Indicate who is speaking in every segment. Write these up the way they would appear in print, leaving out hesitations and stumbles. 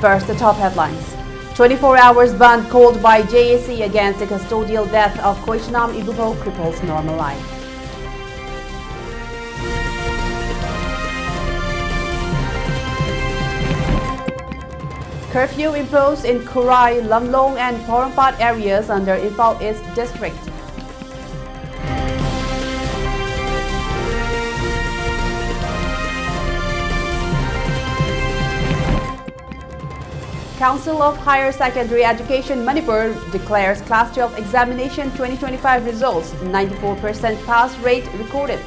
Speaker 1: First, the top headlines. 24 hours bandh called by JSC against the custodial death of Chongtham Ibungo cripples normal life. Curfew imposed in Kurai, Lamlong and Porompat areas under Imphal East District. Council of Higher Secondary Education Manipur declares Class 12 Examination 2025 results. 94% pass rate recorded.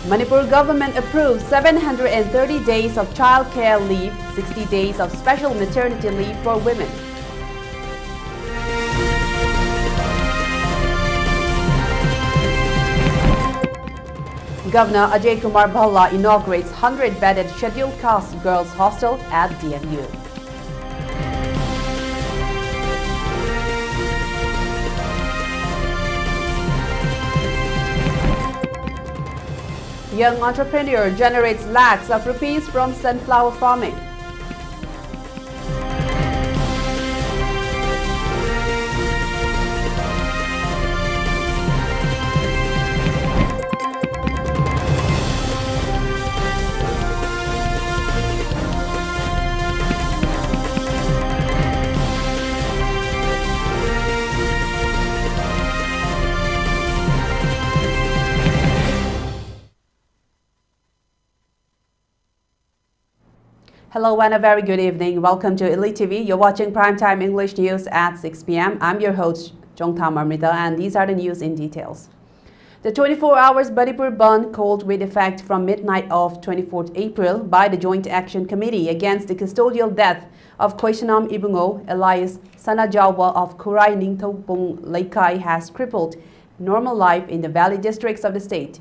Speaker 1: Manipur government approves 730 days of child care leave, 60 days of special maternity leave for women. Governor Ajay Kumar Bhalla inaugurates 100-bedded scheduled caste girls hostel at DMU. Young entrepreneur generates lakhs of rupees from sunflower farming. Hello and a very good evening. Welcome to ELITETV. You're watching Primetime English News at 6 p.m. I'm your host, Chongtham, Amrita, and these are the news in details. The 24 hours Manipur bandh called with effect from midnight of 24th April by the Joint Action Committee against the custodial death of Chongtham Ibungo, alias Sanajawa of Kurai Ningthopung Laikai has crippled normal life in the valley districts of the state.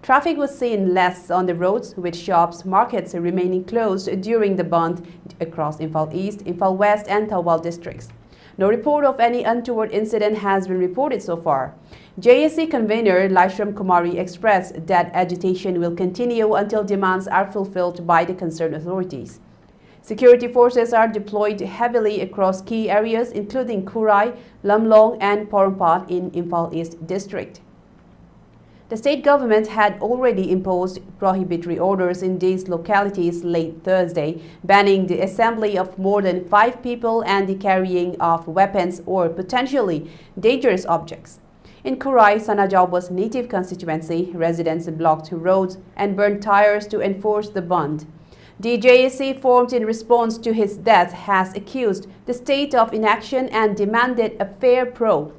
Speaker 1: Traffic was seen less on the roads, with shops, markets remaining closed during the bandh across Imphal East, Imphal West and Thawal districts. No report of any untoward incident has been reported so far. JSC convener Laishram Kumari expressed that agitation will continue until demands are fulfilled by the concerned authorities. Security forces are deployed heavily across key areas including Kurai, Lamlong and Porompat in Imphal East district. The state government had already imposed prohibitory orders in these localities late Thursday, banning the assembly of more than 5 people and the carrying of weapons or potentially dangerous objects. In Kurai, Sanajawa's native constituency, residents blocked roads and burned tires to enforce the bandh. The JSC, formed in response to his death, has accused the state of inaction and demanded a fair probe.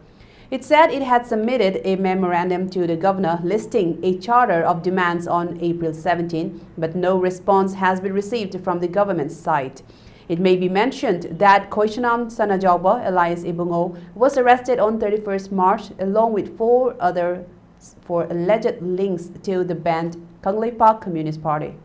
Speaker 1: It said it had submitted a memorandum to the governor listing a charter of demands on April 17, but no response has been received from the government's side. It may be mentioned that Chongtham Sanajawa, alias Ibungo, was arrested on 31st March along with 4 others for alleged links to the banned Kanglei Park Communist Party.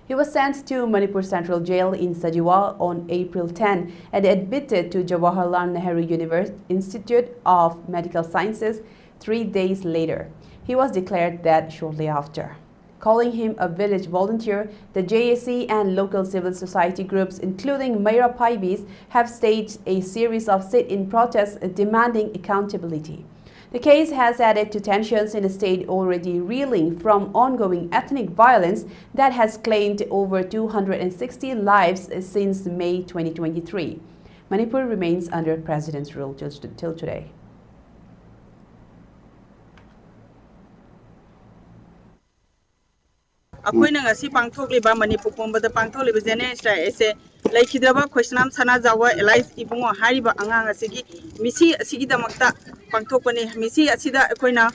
Speaker 1: He was sent to Manipur Central Jail in Sajiwa on April 10 and admitted to Jawaharlal Nehru Institute of Medical Sciences 3 days later. He was declared dead shortly after. Calling him a village volunteer, the JSC and local civil society groups, including Mayra Paibis, have staged a series of sit-in protests demanding accountability. The case has added to tensions in a state already reeling from ongoing ethnic violence that has claimed over 260 lives since May 2023. Manipur remains under president's rule till today.
Speaker 2: Akoina ngasi pangthokliba Manipur pombada pangthokliba jene ese laikhidraba Chongtham Sanajawa Elias Ibungo hariba angang asigi misi asigi damakta pangthokpani misi asida akoina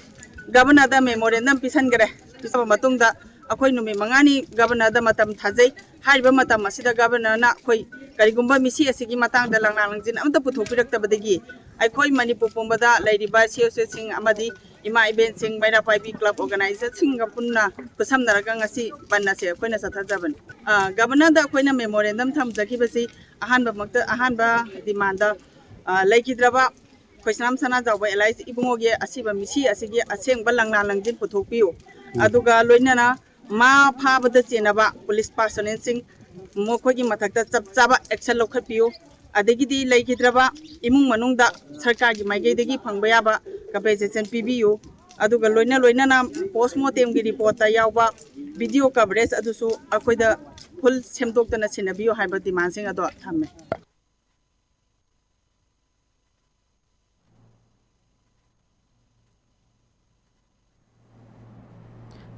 Speaker 2: governor da memorandum pisangare pisaba matungda akoi numi mangani governor da matam thajai hariba matam asida governor na akoi karigumba misi asigi matang da langna langjin amta puthopiraktabadagi akoi Manipur pombada lairiba COC sing amadi ima event sing Mayra Paibi club organizer singa punna kusamnaraga ngasi banna se akoina sathajaban governor da akoina memorandum thamjaki basi ahanba makta ahanba demand da laikhidraba Khosnam sana jawa LIC ibungoge asiba misi asigi asengba langna langjin puthokpiu aduga loinana ma phabada chenaba police personnel sing mokhogi mathakta chapchaba action lokhapiu adagidi leigidraba imung manungda sarkar gi maigedagi phangba yaba compensation pibiu aduga loinana postmortem gi report ta yawba video coverage adusu akoida full semdoktana sinabiu haiba demand sing ado thamme.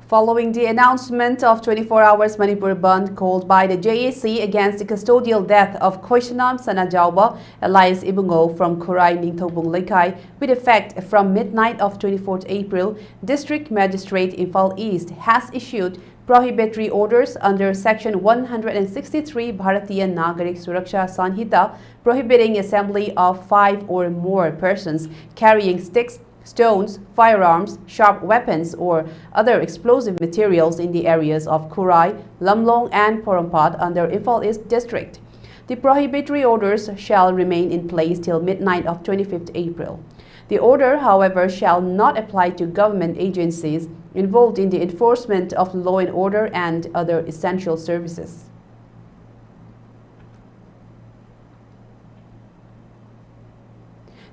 Speaker 1: Following the announcement of 24 hours Manipur bandh called by the JAC against the custodial death of Khoishanam Sanajauba Elias Ibungo from Kurai Ningthobung Lekai with effect from midnight of 24th April, District Magistrate Imphal East has issued prohibitory orders under Section 163 Bharatiya Nagarik Suraksha Sanhita prohibiting assembly of 5 or more persons carrying sticks, stones, firearms, sharp weapons, or other explosive materials in the areas of Kurai, Lamlong, and Porompat under Imphal East District. The prohibitory orders shall remain in place till midnight of 25th April. The order, however, shall not apply to government agencies involved in the enforcement of law and order and other essential services.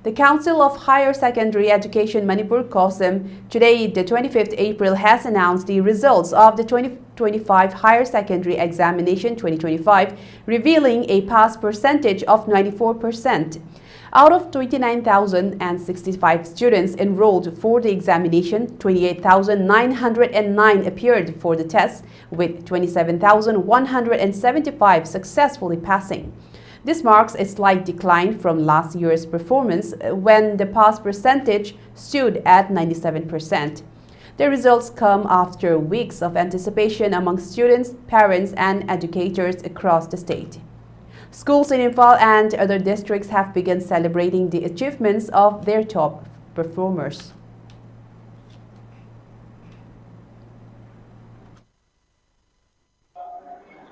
Speaker 1: The Council of Higher Secondary Education Manipur Chongtham today, the 25th April, has announced the results of the 2025 Higher Secondary Examination 2025, revealing a pass percentage of 94%. Out of 29,065 students enrolled for the examination, 28,909 appeared for the test, with 27,175 successfully passing. This marks a slight decline from last year's performance when the pass percentage stood at 97%. The results come after weeks of anticipation among students, parents, and educators across the state. Schools in Imphal and other districts have begun celebrating the achievements of their top performers.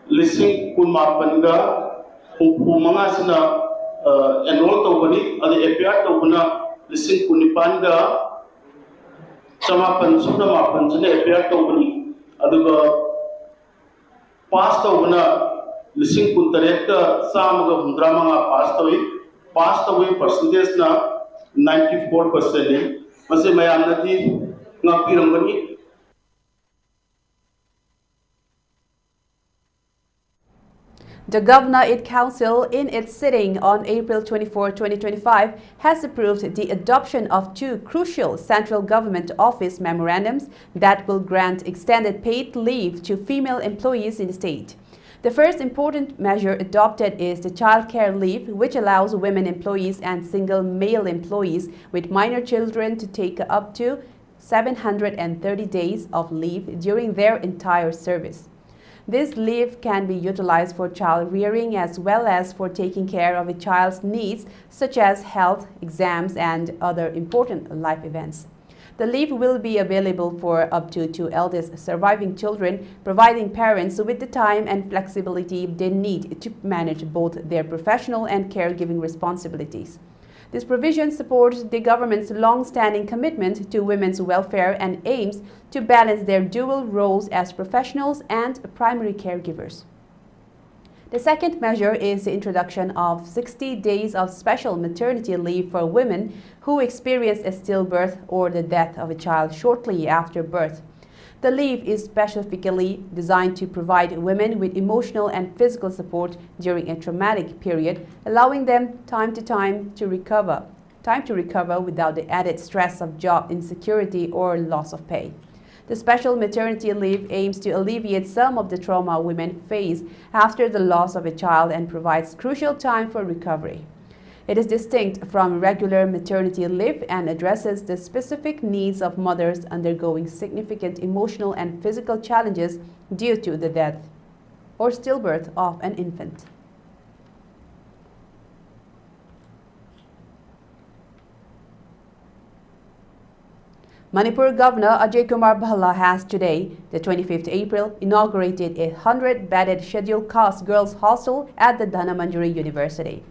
Speaker 3: Listing Kumapanga Humangasina enrolled Tobani, and the Epiat Tobuna, Listing Kunipanga Samapan Sunamapan, Epiat Tobani, Aduga Pasta Una, Listing Kuntareta, Samaga Hundramanga passed away percentage na 94%. Masemayamati Napirangani.
Speaker 1: The Governorate Council, in its sitting on April 24, 2025, has approved the adoption of 2 crucial central government office memorandums that will grant extended paid leave to female employees in the state. The first important measure adopted is the child care leave, which allows women employees and single male employees with minor children to take up to 730 days of leave during their entire service. This leave can be utilized for child rearing as well as for taking care of a child's needs such as health, exams, and other important life events. The leave will be available for up to 2 eldest surviving children, providing parents with the time and flexibility they need to manage both their professional and caregiving responsibilities. This provision supports the government's long-standing commitment to women's welfare and aims to balance their dual roles as professionals and primary caregivers. The second measure is the introduction of 60 days of special maternity leave for women who experience a stillbirth or the death of a child shortly after birth. The leave is specifically designed to provide women with emotional and physical support during a traumatic period, allowing them time to recover without the added stress of job insecurity or loss of pay. The special maternity leave aims to alleviate some of the trauma women face after the loss of a child and provides crucial time for recovery. It is distinct from regular maternity leave and addresses the specific needs of mothers undergoing significant emotional and physical challenges due to the death or stillbirth of an infant. Manipur Governor Ajay Kumar Bhalla has today, the 25th April, inaugurated a 100-bedded scheduled caste girls hostel at the Dhanamanjuri University.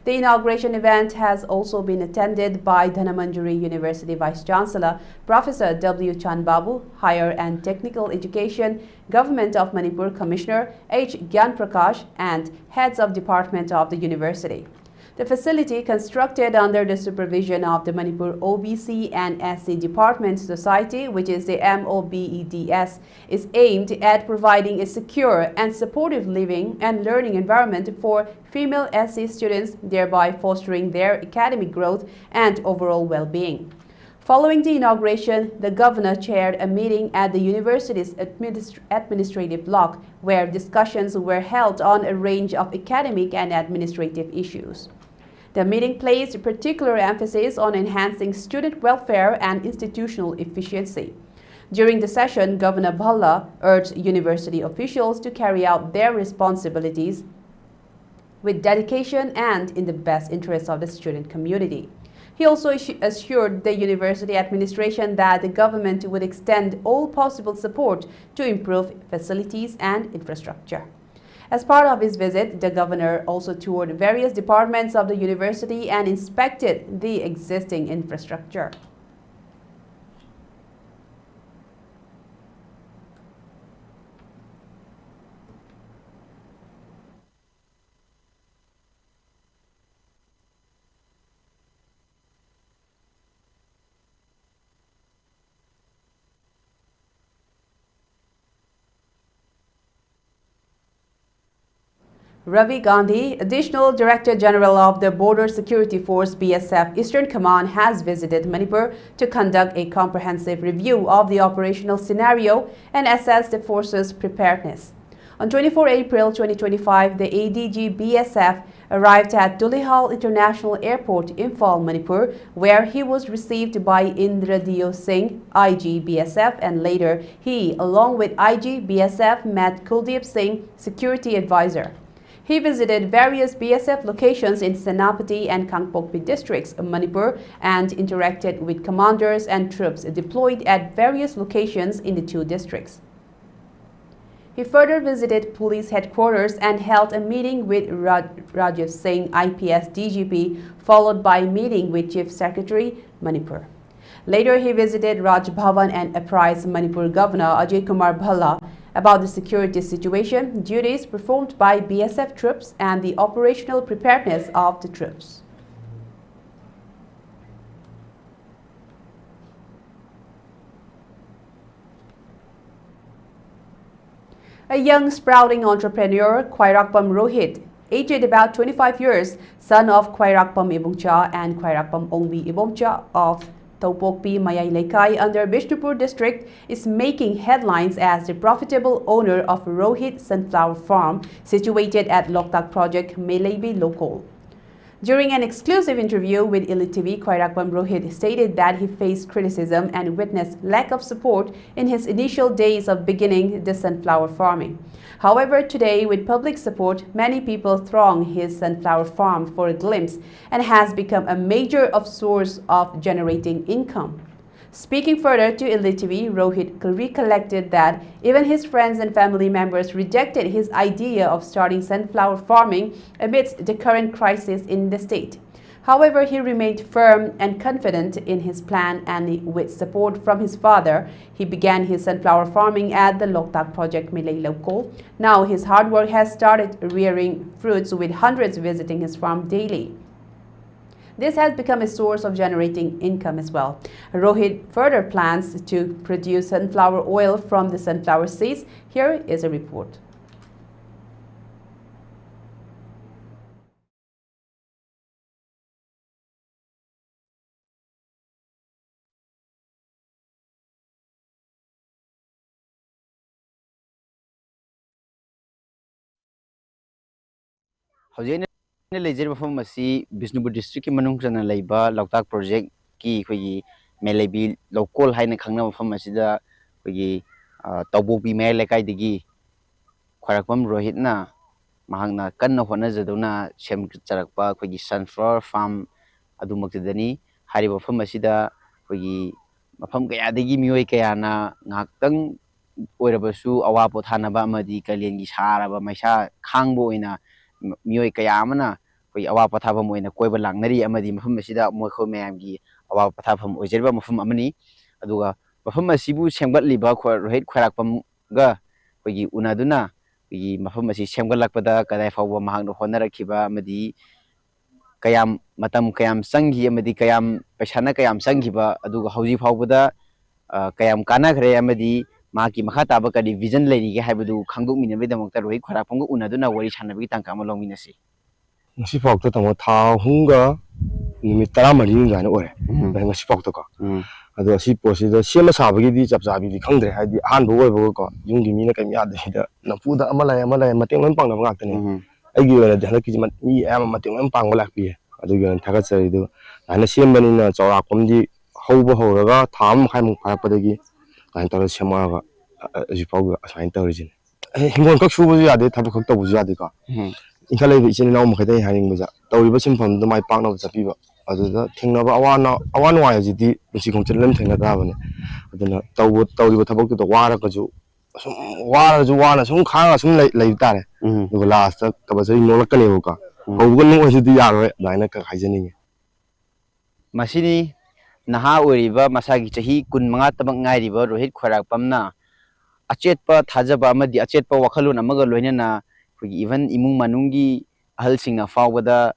Speaker 1: The inauguration event has also been attended by Dhanamanjuri University Vice Chancellor Professor W. Chan Babu, Higher and Technical Education, Government of Manipur Commissioner H. Gyan Prakash, and heads of department of the university. The facility, constructed under the supervision of the Manipur OBC and SC Department Society, which is the MOBEDS, is aimed at providing a secure and supportive living and learning environment for female SC students, thereby fostering their academic growth and overall well-being. Following the inauguration, the governor chaired a meeting at the university's administrative block, where discussions were held on a range of academic and administrative issues. The meeting placed particular emphasis on enhancing student welfare and institutional efficiency. During the session, Governor Bhalla urged university officials to carry out their responsibilities with dedication and in the best interest of the student community. He also assured the university administration that the government would extend all possible support to improve facilities and infrastructure. As part of his visit, the governor also toured various departments of the university and inspected the existing infrastructure. Ravi Gandhi, Additional Director General of the Border Security Force BSF Eastern Command, has visited Manipur to conduct a comprehensive review of the operational scenario and assess the force's preparedness. On 24 April 2025, the ADG BSF arrived at Tulihal International Airport, Imphal, Manipur, where he was received by Indradio Singh, IG BSF, and later he, along with IG BSF, met Kuldeep Singh, Security Advisor. He visited various BSF locations in Senapati and Kangpokpi districts of Manipur and interacted with commanders and troops deployed at various locations in the two districts. He further visited police headquarters and held a meeting with Rajiv Singh, IPS DGP, followed by a meeting with Chief Secretary, Manipur. Later, he visited Raj Bhavan and apprised Manipur Governor Ajay Kumar Bhalla about the security situation, duties performed by BSF troops, and the operational preparedness of the troops. A young sprouting entrepreneur, Khwairakpam Rohit, aged about 25 years, son of Khwairakpam Ibongcha and Khwairakpam Ongbi Ibongcha of Taupokpi Mayai Lekai under Bishnupur district, is making headlines as the profitable owner of Rohit Sunflower Farm situated at Loktak Project, Melebi Local. During an exclusive interview with ELITETV, Khwairakpam Rohit stated that he faced criticism and witnessed lack of support in his initial days of beginning the sunflower farming. However, today, with public support, many people throng his sunflower farm for a glimpse and has become a major source of generating income. Speaking further to ELITETV, Rohit recollected that even his friends and family members rejected his idea of starting sunflower farming amidst the current crisis in the state. However, he remained firm and confident in his plan, and with support from his father, he began his sunflower farming at the Loktak Project Milay Local. Now, his hard work has started rearing fruits, with hundreds visiting his farm daily. This has become a source of generating income as well. Rohit further plans to produce sunflower oil from the sunflower seeds. Here is a report.
Speaker 4: Hojene lejer mafam asi Bishnupur district ki manung chana laiba Loktak project ki khoi Melebi local haina khangna mafam asida khoi Taupokpi Mayai Lekai digi Khwairakpam Rohit na mahangna kanna hona jaduna sem charakpa khoi sunflower farm adumaktidani hariba mafam asida khoi mafam kaya digi mioi kaya na ngaktang oirabasu awapo thanaba amadi kalengi saraba maisa khangbo ina mioi kaya amana ꯑꯩꯈꯣꯏꯒꯤ ꯑꯋꯥ ꯄꯣꯊꯥꯐꯝ ꯑꯣꯏꯅ ꯀꯣꯏꯕ ꯂꯥꯛꯅꯔꯤ ꯑꯃꯗꯤ ꯃꯐꯝ ꯑꯁꯤꯗ ꯃꯈꯣꯏ ꯃꯌꯥꯝꯒꯤ ꯑꯋꯥ ꯄꯣꯊꯥꯐꯝ ꯑꯣꯏꯖꯔꯤꯕ ꯃꯐꯝ ꯑꯃꯅꯤ ꯑꯗꯨꯒ ꯃꯐꯝ ꯑꯁꯤꯕꯨ ꯁꯦꯝꯒꯠꯂꯤꯕ ꯔꯣꯍꯤꯠ ꯈ꯭ꯋꯥꯏꯔꯥꯛꯄꯝꯒ ꯑꯩꯈꯣꯏꯒꯤ ꯎꯅꯗꯨꯅ ꯑꯩꯈꯣꯏꯒꯤ ꯃꯐꯝ ꯑꯁꯤ ꯁꯦꯝꯒꯠꯂꯛꯄꯗ ꯀꯗꯥꯏ ꯐꯥꯎꯕ ꯃꯍꯥꯛꯅ ꯍꯣꯠꯅꯔꯛꯈꯤꯕ ꯑꯃꯗꯤ kayam matam kayam sanghi amadi kayam paisana kayam sanghiba aduga hauji faubada kayam kana khare amadi maki makha taba kadi vision leiri ge haibadu khangdok minabei damakta roi khara panggu unaduna wari sanabi tangka ma longminasi
Speaker 5: ngasi faukta tamo tha hunga nimit 13 gaina ore ngasi faukta ko ado si posida sema sabagi di chapchabi di khangdre haidi han bo oi bo ko yungi mina kai ya da napuda amala mateng lon pangna ngak tane aigi ora de halaki mi ama mateng lon pangwa lakpi adugi on thagat sari do ana sembani na chawra komdi hauba horaga tham khai mu pharapadagi kain tar sema ga ji pau asain tawrijin hingon kak subu yade thabu khak tabu yade ka inkhale bi isin naw makhadai haring baja tawriba simpham do mai pakna chapiba aduda thingnaba awan wa jidi busi khongchal lam thengna da bane aduna tawriba thabak to wara ka ju wana sum khanga sum lei tare do last ka ba sari nolak kane ka haugun no jidi yar daina ka haijani
Speaker 4: masini naha oriba masagi chahi 15 tabak ngairiba rohit khwarakpamna achetpa thajaba amadi achetpa wakhalun amaga loinana even imung manungi ahal singna fawbada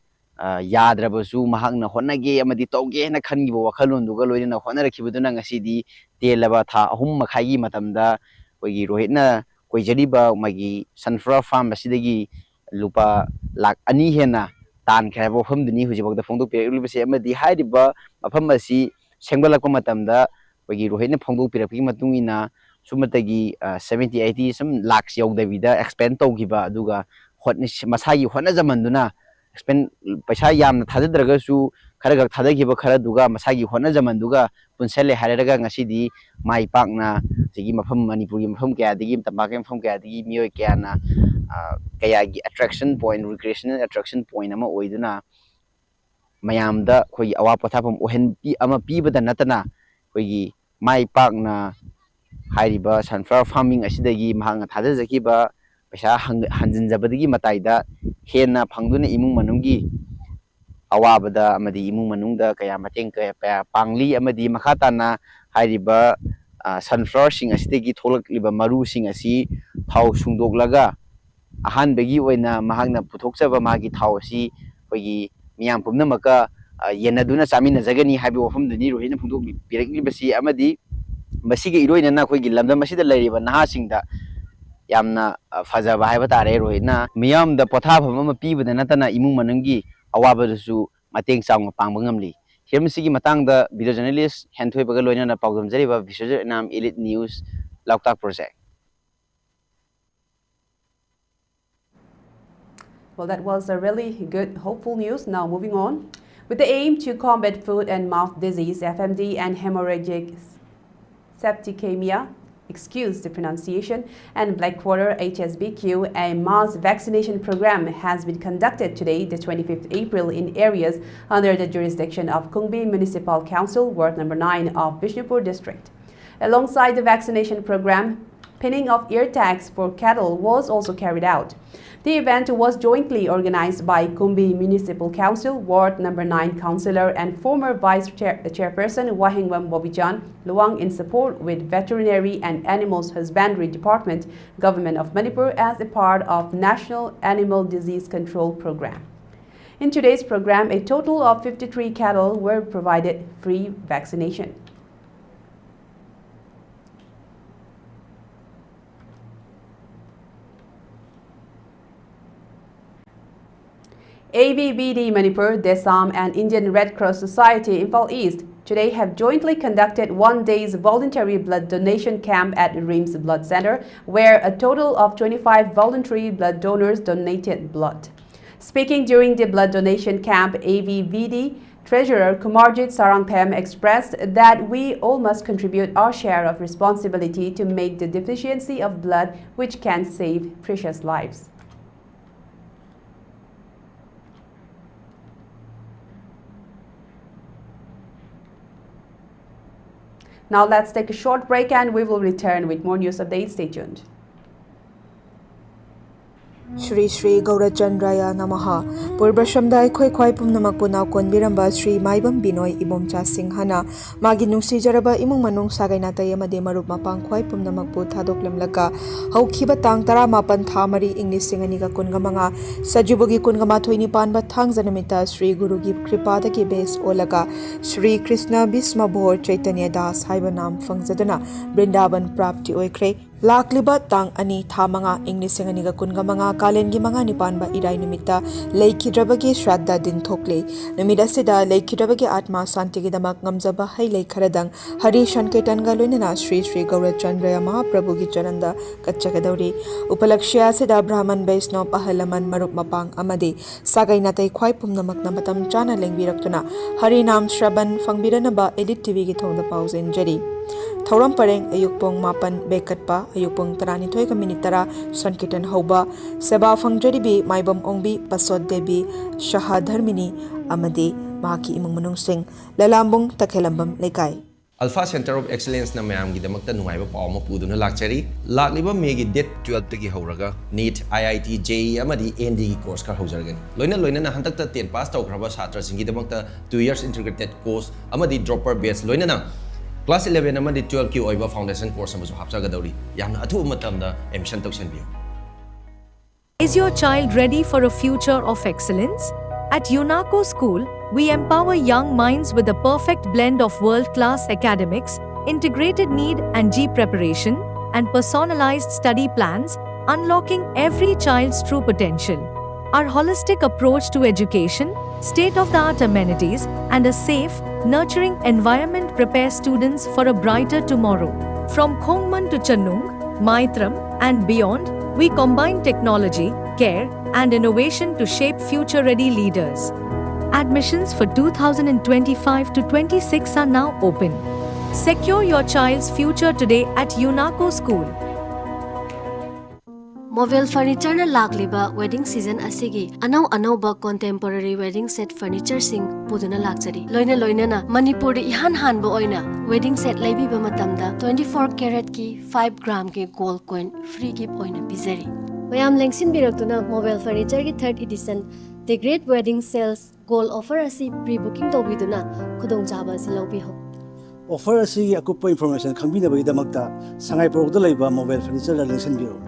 Speaker 4: yadrabasu mahakna honage amadi toge na khangiba wakhalun duga loinana honarakibuduna ngasidi telaba tha ahum makhagi matamda koigi rohitna koijariba magi sunflower farm asidagi lupa lak ani hena tan khaibo famduni hujibagda phongdok pirilibase amadi hairiba mafam asi sengbalakpa matamda koigi rohitna phongdok pirapgi matungina sumatagi 70-80 some lakhs yaudabida expand tawgiba aduga hotni masagi hotna zamanduna expand paisa yamna thadadragasu kharaga thadagiba khara duga masagi hotna zamanduga punsale hareraga ngasidi mai pakna sigi mafam manipuri mafam kya digi tambake mafam kya digi mioi kya na kaya gi attraction point recreational attraction point ama oiduna mayamda khoi awa pathapam ohen pi ama pibada natana khoi mai pakna hairiba sunflower farming asidagi mahanga thadajakiba paisa hanjinjabadagi mataida hena phangduna imung manunggi awabada amadi imung manungda kaya mateng kaya pangli amadi makhatana hairiba sunflower sing asidagi tholakliba maru sing asi thau sungdoklaga ahanbegi oina mahagna puthokchaba magi thau asi koigi miyam pumnamaka yenaduna chamina jagani habi wafamduni rohina phungdok pireklibasi amadi masige iroinana koigi lamdam asida leiriba nahasingda yamna fajaba haiba tare rohina miyamda pothafam ama pibada natana imung manungi awabadasu mateng changma pangba ngamli hirmsigi matangda video journalist henthoibaga loinana pawdamjariba visual nam elite news Lauktak project.
Speaker 1: Well, that was a really good, hopeful news. Now, moving on. With the aim to combat foot and mouth disease, FMD, and hemorrhagic septicemia, excuse the pronunciation, and Blackwater HSBQ, a mass vaccination program has been conducted today, the 25th April, in areas under the jurisdiction of Kungbi Municipal Council, Ward number 9 of Bishnupur District. Alongside the vaccination program, pinning of ear tags for cattle was also carried out. The event was jointly organized by Kumbi Municipal Council, Ward number 9 Councillor and former Vice Chairperson Wahingwam Bobichan Luang in support with Veterinary and Animals Husbandry Department, Government of Manipur as a part of National Animal Disease Control Program. In today's program, a total of 53 cattle were provided free vaccination. AVBD Manipur, Desam and Indian Red Cross Society Imphal East today have jointly conducted one-day's voluntary blood donation camp at Reams Blood Center, where a total of 25 voluntary blood donors donated blood. Speaking during the blood donation camp, AVBD Treasurer Kumarjit Sarangpem expressed that we all must contribute our share of responsibility to make the deficiency of blood which can save precious lives. Now let's take a short break and we will return with more news updates. Stay tuned.
Speaker 6: Shri Shri Gaurachandraya Namaha Purbashamda Khoi Khoi Pumnamakpu Naukon Biramba Shri Maibam Binoi Ibomcha Singhana Magi Nungsi Jaraba Imung Manung Sagainata Yamade Marup Mapang Khoi Pumnamakpu Thadoklemlaka Haukiba Tang Tara Mapan Thamari English Singaniga Kungamanga Sajubugi Kungama Thoini Panba Thang Zanamita Shri Guru Gip Kripada Ki Base Olaga Shri Krishna Bisma Bhor Chaitanya Das Haibanam Fangzadana Brindaban Prapti Oikre Lakliba Tang Ani Thamanga English Singaniga Kungamanga Kalengi Manga Nipanba Irai Nimita Leikidrabagi Shraddha Din Thokle Namida Sida Leikidrabagi Atma Santigidamak Ngamzaba Hai Lekharadang Hari Shanketan Galunina Shri Shri Gaurachandraya Mahaprabhu Gi Chananda Kachakadauri Upalakshya Sida Brahman Vaishnava Ahalaman Marup Mapang Amadi Sagai Natai Khwai Pumnamak Namatam Chana Lengviraktuna Hari Nam Shraban Fangbiranaba ELITETV Gi Thongda Pausen Jari Thauram Pareng Ayukpong Mapan Bekatpa Ayukpong Tarani Thoika Minitara Sankitan Hoba Seba Fangjaribi Maibam Ongbi Pasod Debi Shahadharmini Amade Mahaki Imung Manung Singh Lalambung Takhelambam Lekai
Speaker 7: Alpha Center of Excellence na mayam gi damakta nungaiba paw ma puduna lakchari lakliba megi date 12 tagi horaga NEET IIT JEE amadi ND gi course kar haujargani loina na hantakta 10 pass tawkraba satra singi damakta 2 years integrated course amadi dropper batch loina na Class 11 amadi 12 ki oiba foundation course amasu hapchagadauri yamna athu matamda admission tawsenbiyo.
Speaker 8: Is your child ready for a future of excellence? At UNACO School, we empower young minds with a perfect blend of world-class academics, integrated need and G preparation, and personalized study plans, unlocking every child's true potential. Our holistic approach to education, state-of-the-art amenities, and a safe, nurturing environment prepare students for a brighter tomorrow. From Khongman to Channung, Maitram, and beyond, we combine technology, care, and innovation to shape future-ready leaders. Admissions for 2025 to 26 are now open. Secure your child's future today at UNACO School.
Speaker 9: Mobile furniture na lakliba wedding season asigi anau contemporary wedding set furniture sing puduna lakchari loina na Manipur ihan hanbo oina wedding set laibi ba matamda 24 karat ki 5 gram ki gold coin free gift oina bizari
Speaker 10: mayam lengsin biraktuna mobile furniture ki 3rd edition the great wedding sales gold offer asi pre-booking tobiduna khudong jaba si lobi ho
Speaker 11: offer asi akupa information khambina ba idamakta sangai product laiba mobile furniture la lengsin biro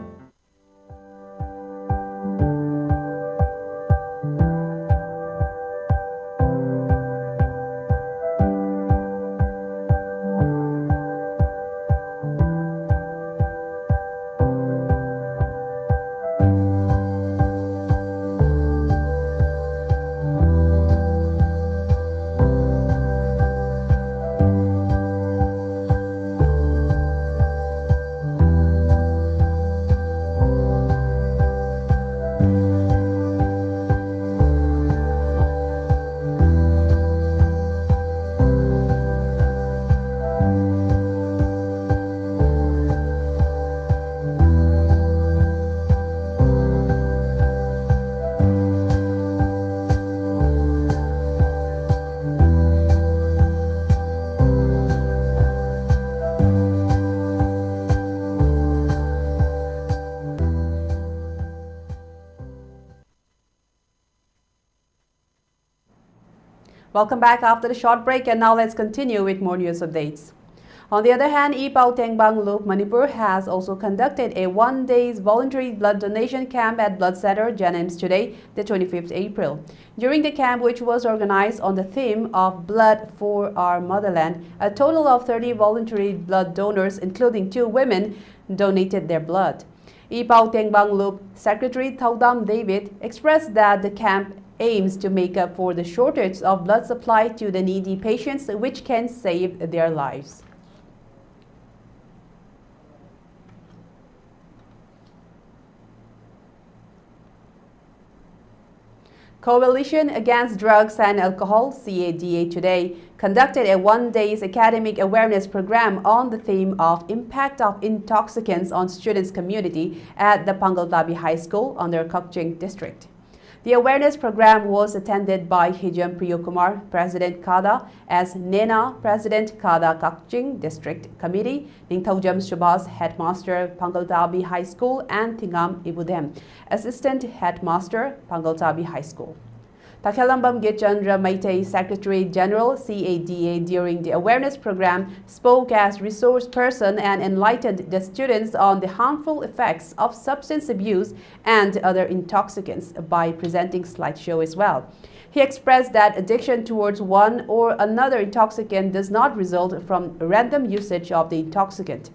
Speaker 1: Welcome back after the short break, and now let's continue with more news updates. On the other hand, Ipao Tengbang Loop, Manipur has also conducted a one-day voluntary blood donation camp at Blood Center, Janims today, the 25th April. During the camp, which was organized on the theme of Blood for Our Motherland, a total of 30 voluntary blood donors, including 2 women, donated their blood. Ipao Tengbang Loop Secretary Thaudam David expressed that the camp aims to make up for the shortage of blood supply to the needy patients, which can save their lives. Coalition Against Drugs and Alcohol, CADA, today conducted a one-day academic awareness program on the theme of impact of intoxicants on students' community at the Pangaldabi High School under Kokching district. The awareness program was attended by Hijam Priyokumar, President Kada, as Nena, President Kada Kakching District Committee, Ningthaujam Shabazz, Headmaster, Pangaltabi High School, and Thingam Ibudem, Assistant Headmaster, Pangaltabi High School. Takhelambam Gechandra Maitei, Secretary General, CADA, during the awareness program, spoke as resource person and enlightened the students on the harmful effects of substance abuse and other intoxicants by presenting slideshow as well. He expressed that addiction towards one or another intoxicant does not result from random usage of the intoxicant,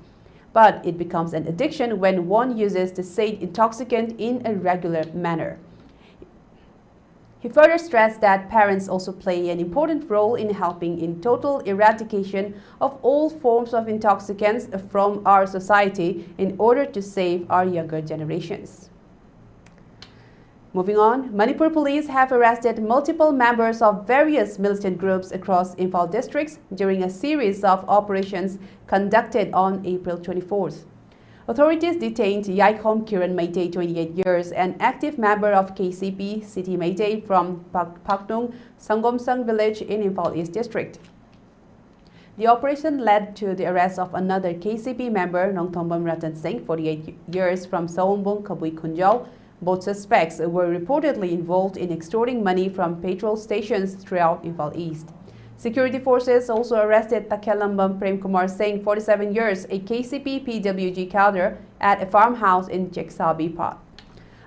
Speaker 1: but it becomes an addiction when one uses the said intoxicant in a regular manner. He further stressed that parents also play an important role in helping in total eradication of all forms of intoxicants from our society in order to save our younger generations. Moving on, Manipur police have arrested multiple members of various militant groups across Imphal districts during a series of operations conducted on April 24th. Authorities detained Yaikhom Kiran Meitei, 28 years, an active member of KCP City Meitei from Paknung Sangomsang village in Imphal East District. The operation led to the arrest of another KCP member, Nongthombam Ratan Singh, 48 years, from Saombung Kabui Kunjao. Both suspects were reportedly involved in extorting money from petrol stations throughout Imphal East. Security forces also arrested Takhelambam Prem Kumar Singh, 47 years, a KCP PWG cadre, at a farmhouse in Cheksabi Park.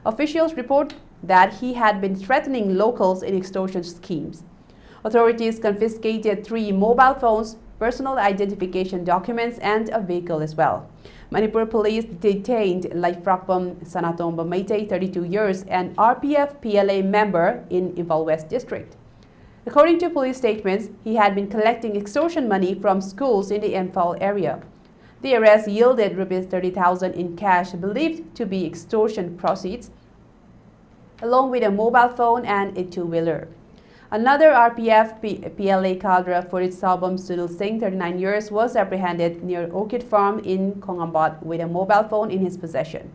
Speaker 1: Officials report that he had been threatening locals in extortion schemes. Authorities confiscated 3 mobile phones, personal identification documents, and a vehicle as well. Manipur police detained Laifrakpam Sanatomba Meitei, 32 years, an RPF PLA member in Imphal West District. According to police statements, he had been collecting extortion money from schools in the Imphal area. The arrest yielded Rs 30,000 in cash believed to be extortion proceeds, along with a mobile phone and a 2-wheeler. Another RPF PLA cadre, Furit Sabam Sunil Singh, 39 years, was apprehended near Orchid Farm in Kongambat with a mobile phone in his possession.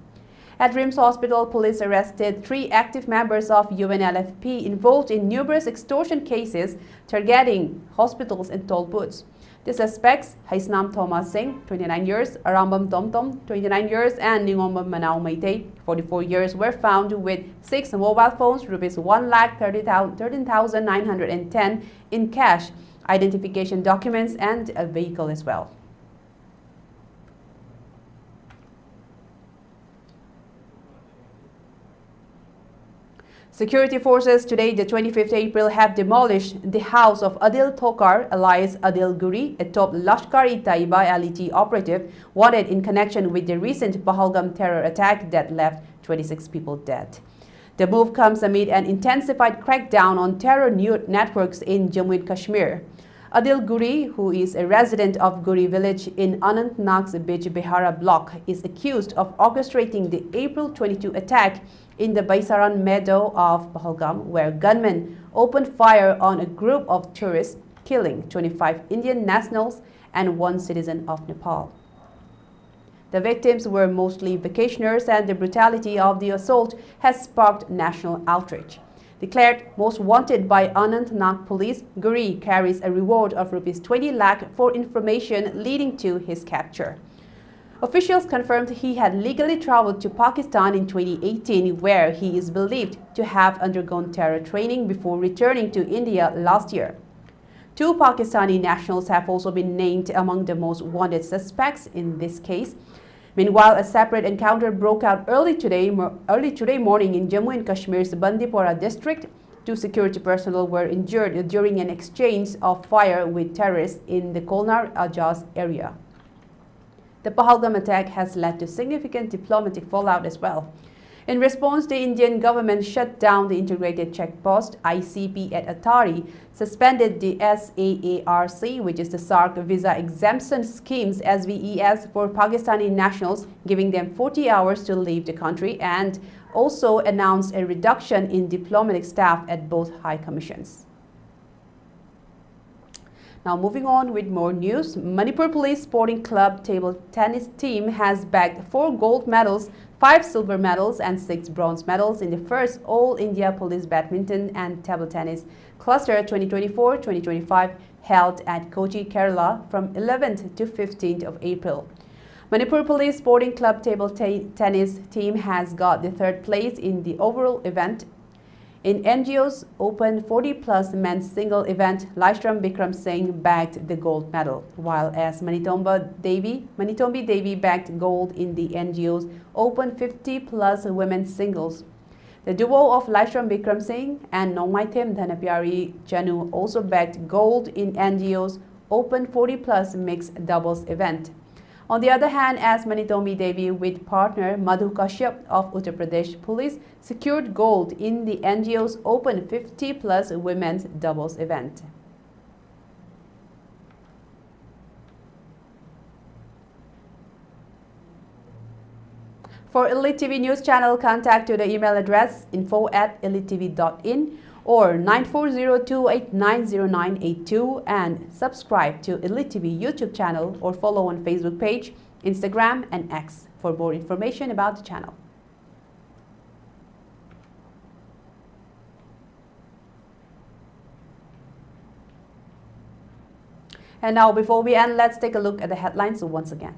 Speaker 1: At RIMS Hospital, police arrested 3 active members of UNLFP involved in numerous extortion cases targeting hospitals and toll booths. The suspects, Haisnam Thomas Singh, 29 years, Arambam Tomtom, 29 years, and Ningombam Manao Meitei, 44 years, were found with 6 mobile phones, Rs 1,13,910 in cash, identification documents, and a vehicle as well. Security forces today, the 25th April, have demolished the house of Adil Thokar, alias Adil Guri, a top Lashkar-e-Taiba LET operative wanted in connection with the recent Pahalgam terror attack that left 26 people dead. The move comes amid an intensified crackdown on terror networks in Jammu and Kashmir. Adil Guri, who is a resident of Guri village in Anantnag's Bij Bihara block, is accused of orchestrating the April 22 attack in the Baisaran meadow of Pahalgam, where gunmen opened fire on a group of tourists, killing 25 Indian nationals and 1 citizen of Nepal. The victims were mostly vacationers, and the brutality of the assault has sparked national outrage. Declared most wanted by Anantnag police, Guri carries a reward of Rs 20 lakh for information leading to his capture. Officials confirmed he had legally traveled to Pakistan in 2018, where he is believed to have undergone terror training before returning to India last year. 2 Pakistani nationals have also been named among the most wanted suspects in this case. Meanwhile, a separate encounter broke out early today morning in Jammu and Kashmir's Bandipora district. 2 security personnel were injured during an exchange of fire with terrorists in the Kolnar Ajaz area. The Pahalgam attack has led to significant diplomatic fallout as well. In response, the Indian government shut down the integrated checkpost ICP at Atari, suspended the SAARC, which is the SARC Visa Exemption Schemes SVES for Pakistani nationals, giving them 40 hours to leave the country, and also announced a reduction in diplomatic staff at both high commissions. Now moving on with more news, Manipur Police Sporting Club table tennis team has bagged 4 gold medals 5 silver medals and 6 bronze medals in the first All India Police Badminton and Table Tennis Cluster 2024-2025 held at Kochi, Kerala from 11th to 15th of April. Manipur Police Sporting Club table tennis team has got the 3rd place in the overall event. In NGO's Open 40+ men's single event, Laishram Bikram Singh bagged the gold medal, while as Manitombi Devi bagged gold in the NGO's Open 50+ women's singles. The duo of Laishram Bikram Singh and Nongmaitem Dhanapyari Janu also bagged gold in NGO's Open 40+ mixed doubles event. On the other hand, as Manitombi Devi with partner Madhu Kashyap of Uttar Pradesh Police secured gold in the NGO's Open 50+ women's doubles event. For Elite TV News Channel, contact to the email address info@elitetv.in or 9402890982 and subscribe to Elite TV YouTube channel or follow on Facebook page, Instagram and X for more information about the channel. And now before we end, let's take a look at the headlines once again.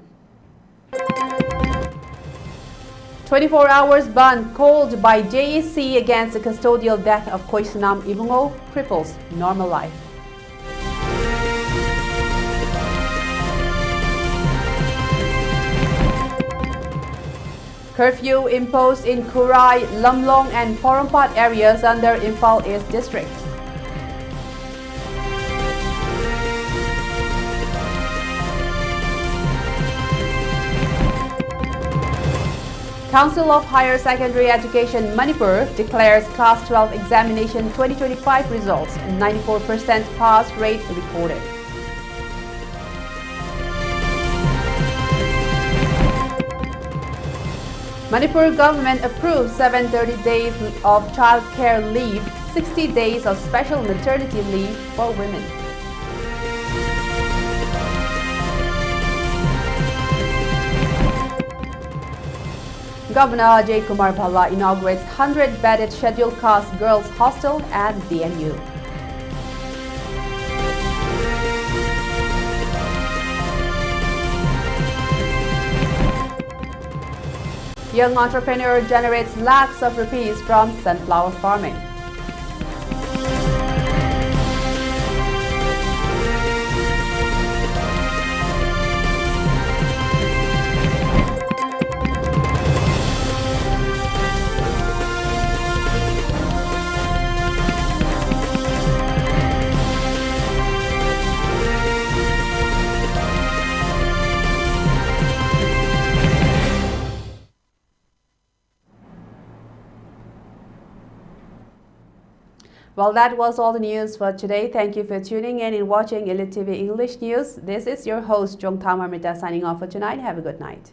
Speaker 1: 24 hours ban called by JEC against the custodial death of Koisanam Ibungo cripples normal life. Curfew imposed in Kurai, Lamlong and Porompat areas under Imphal East District. Council of Higher Secondary Education Manipur declares Class 12 Examination 2025 results, 94% pass rate recorded. Manipur government approved 730 days of child care leave, 60 days of special maternity leave for women. Governor Ajay Kumar Bhalla inaugurates 100-bedded scheduled caste girls hostel at DNU. Young entrepreneur generates lakhs of rupees from sunflower farming. Well, that was all the news for today. Thank you for tuning in and watching Elite TV English News. This is your host, Chongtham, Amrita, signing off for tonight. Have a good night.